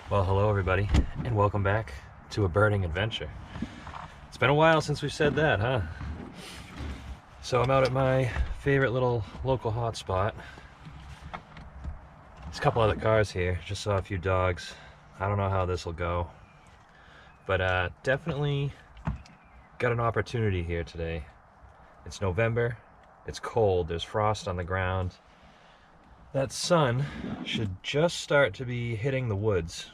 Well, hello everybody, and welcome back to a birding adventure. It's been a while since we've said that, huh? So I'm out at my favorite little local hotspot. There's a couple other cars here, just saw a few dogs. I don't know how this will go, but definitely got an opportunity here today. It's November, it's cold, there's frost on the ground. That sun should just start to be hitting the woods.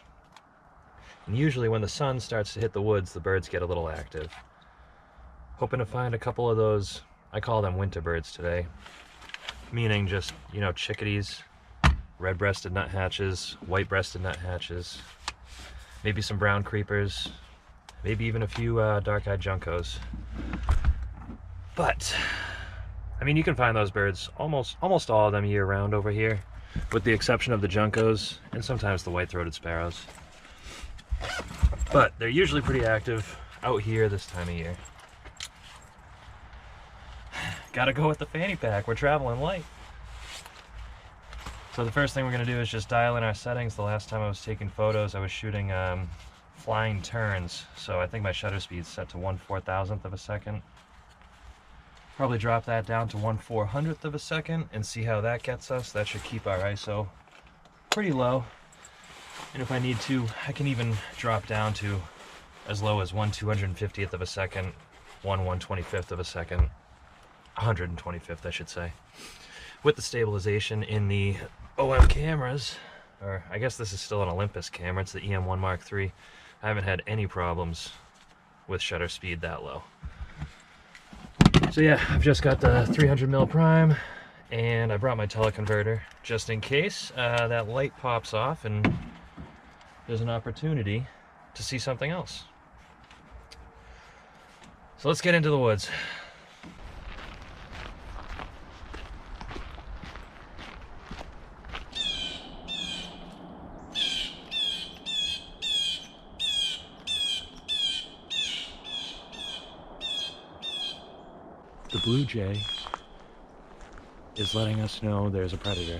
And usually when the sun starts to hit the woods, the birds get a little active. Hoping to find a couple of those, I call them winter birds today, meaning just, chickadees, red-breasted nuthatches, white-breasted nuthatches, maybe some brown creepers, maybe even a few dark-eyed juncos. But, you can find those birds, almost all of them year-round over here, with the exception of the juncos and sometimes the white-throated sparrows. But they're usually pretty active out here this time of year. Gotta go with the fanny pack, we're traveling light. So the first thing we're gonna do is just dial in our settings. The last time I was taking photos, I was shooting flying turns. So I think my shutter speed's set to 1/4000th of a second. Probably drop that down to 1/400th of a second and see how that gets us. That should keep our ISO pretty low. And if I need to, I can even drop down to as low as 1/250th of a second, 1/125th of a second, 125th I should say. With the stabilization in the OM cameras, or I guess this is still an Olympus camera, it's the EM1 Mark III, I haven't had any problems with shutter speed that low. So yeah, I've just got the 300mm prime, and I brought my teleconverter just in case that light pops off and there's an opportunity to see something else. So let's get into the woods. The blue jay is letting us know there's a predator.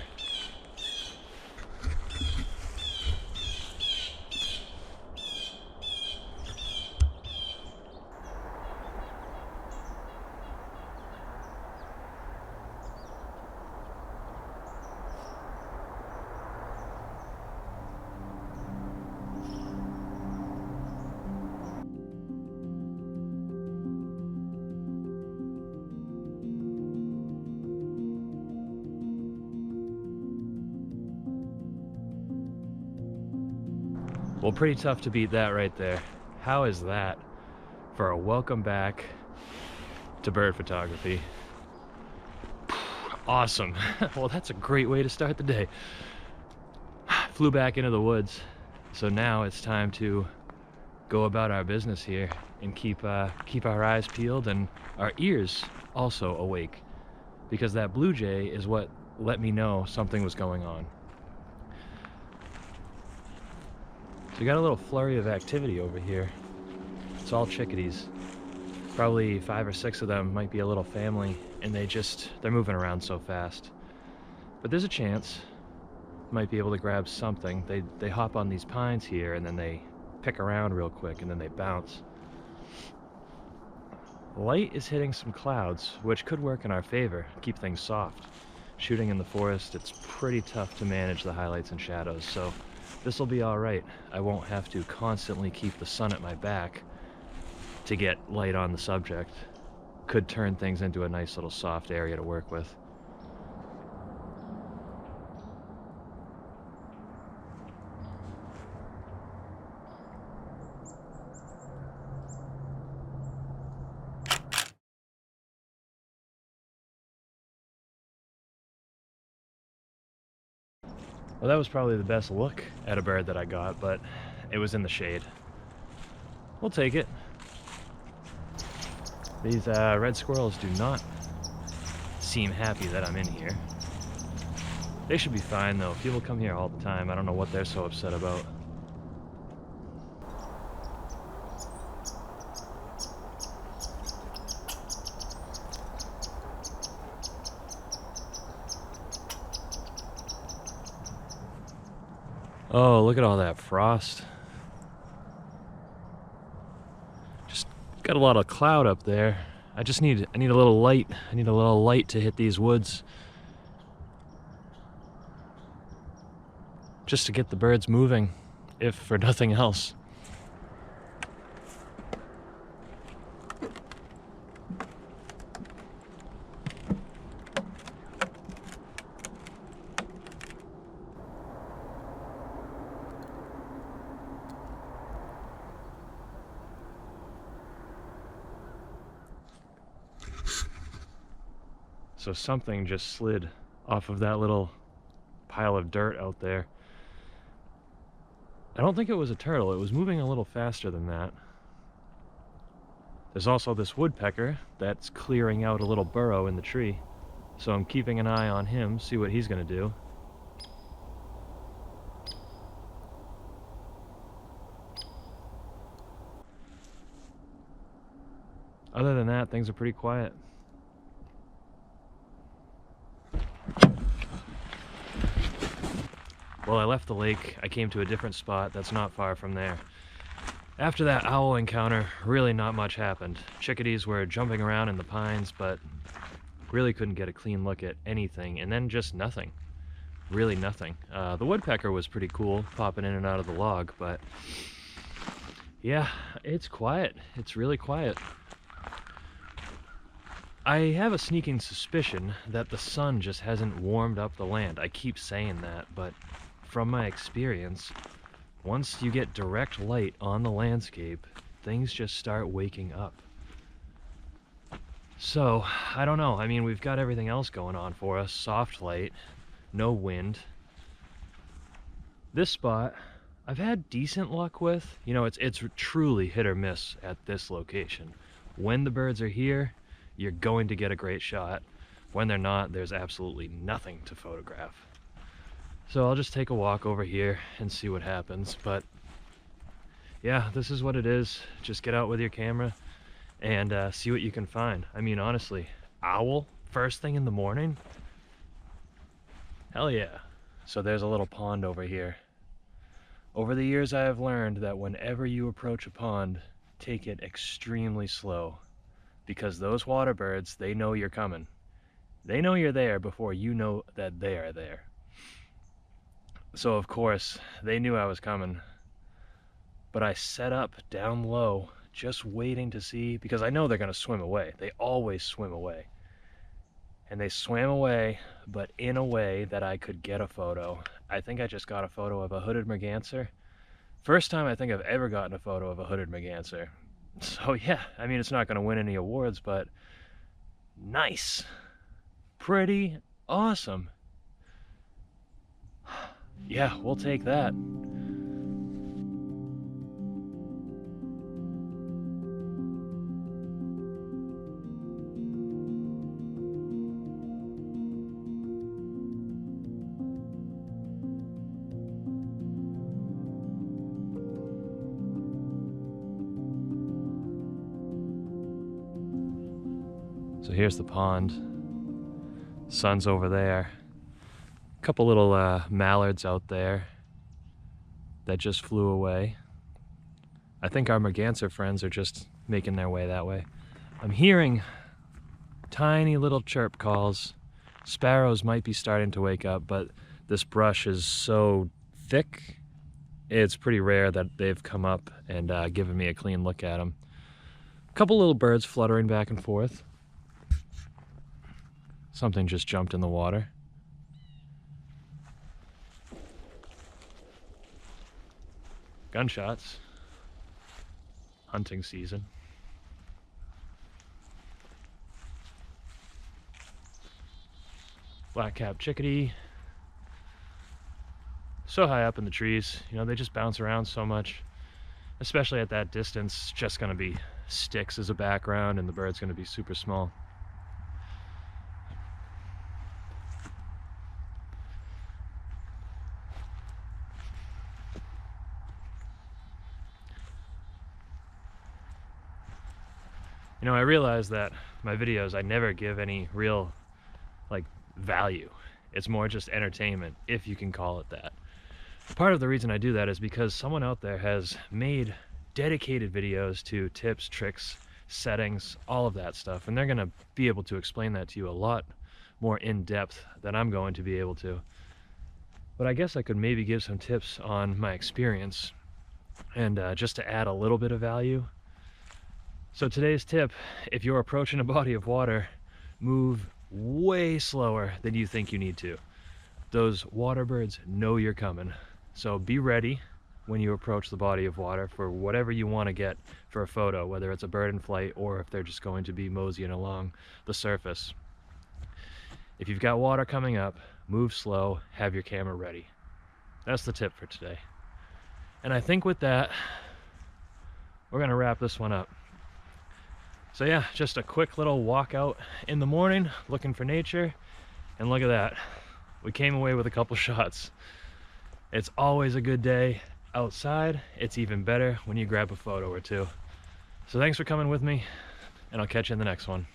Well, pretty tough to beat that right there. How is that for a welcome back to bird photography? Awesome. Well, that's a great way to start the day. Flew back into the woods, so now it's time to go about our business here and keep our eyes peeled and our ears also awake, because that blue jay is what let me know something was going on. So we got a little flurry of activity over here. It's all chickadees. Probably 5 or 6 of them, might be a little family, and they're moving around so fast. But there's a chance, might be able to grab something. They hop on these pines here and then they pick around real quick and then they bounce. Light is hitting some clouds, which could work in our favor, keep things soft. Shooting in the forest, it's pretty tough to manage the highlights and shadows, so this will be all right. I won't have to constantly keep the sun at my back to get light on the subject. Could turn things into a nice little soft area to work with. Well, that was probably the best look at a bird that I got, but it was in the shade. We'll take it. These red squirrels do not seem happy that I'm in here. They should be fine though. People come here all the time. I don't know what they're so upset about. Oh, look at all that frost. Just got a lot of cloud up there. I need a little light. I need a little light to hit these woods. Just to get the birds moving, if for nothing else. So something just slid off of that little pile of dirt out there. I don't think it was a turtle. It was moving a little faster than that. There's also this woodpecker that's clearing out a little burrow in the tree. So I'm keeping an eye on him, see what he's gonna do. Other than that, things are pretty quiet. Well, I left the lake. I came to a different spot that's not far from there. After that owl encounter, really not much happened. Chickadees were jumping around in the pines, but really couldn't get a clean look at anything, and then just nothing. Really nothing. The woodpecker was pretty cool, popping in and out of the log, but yeah, it's quiet. It's really quiet. I have a sneaking suspicion that the sun just hasn't warmed up the land. I keep saying that, but from my experience, once you get direct light on the landscape, things just start waking up. So, I don't know. I mean, we've got everything else going on for us. Soft light, no wind. This spot, I've had decent luck with. You know, it's truly hit or miss at this location. When the birds are here, you're going to get a great shot. When they're not, there's absolutely nothing to photograph. So I'll just take a walk over here and see what happens. But yeah, this is what it is. Just get out with your camera and see what you can find. I mean, honestly, owl first thing in the morning? Hell yeah. So there's a little pond over here. Over the years, I have learned that whenever you approach a pond, take it extremely slow, because those water birds, they know you're coming. They know you're there before you know that they are there. So of course, they knew I was coming, but I set up down low, just waiting to see, because I know they're gonna swim away. They always swim away. And they swam away, but in a way that I could get a photo. I think I just got a photo of a hooded merganser. First time I think I've ever gotten a photo of a hooded merganser. So yeah, I mean, it's not gonna win any awards, but nice. Pretty awesome. Yeah, we'll take that. So here's the pond. Sun's over there. A couple little mallards out there that just flew away. I think our merganser friends are just making their way that way. I'm hearing tiny little chirp calls. Sparrows might be starting to wake up, but this brush is so thick, it's pretty rare that they've come up and given me a clean look at them. A couple little birds fluttering back and forth. Something just jumped in the water. Gunshots. Hunting season. Black-capped chickadee. So high up in the trees, you know, they just bounce around so much. Especially at that distance, it's just gonna be sticks as a background and the bird's gonna be super small. You know, I realize that my videos, I never give any real, like, value. It's more just entertainment, if you can call it that. Part of the reason I do that is because someone out there has made dedicated videos to tips, tricks, settings, all of that stuff, and they're going to be able to explain that to you a lot more in depth than I'm going to be able to. But I guess I could maybe give some tips on my experience and just to add a little bit of value. So today's tip, if you're approaching a body of water, move way slower than you think you need to. Those waterbirds know you're coming, so be ready when you approach the body of water for whatever you want to get for a photo, whether it's a bird in flight or if they're just going to be moseying along the surface. If you've got water coming up, move slow, have your camera ready. That's the tip for today. And I think with that, we're gonna wrap this one up. So yeah, just a quick little walk out in the morning, looking for nature, and look at that. We came away with a couple shots. It's always a good day outside. It's even better when you grab a photo or two. So thanks for coming with me, and I'll catch you in the next one.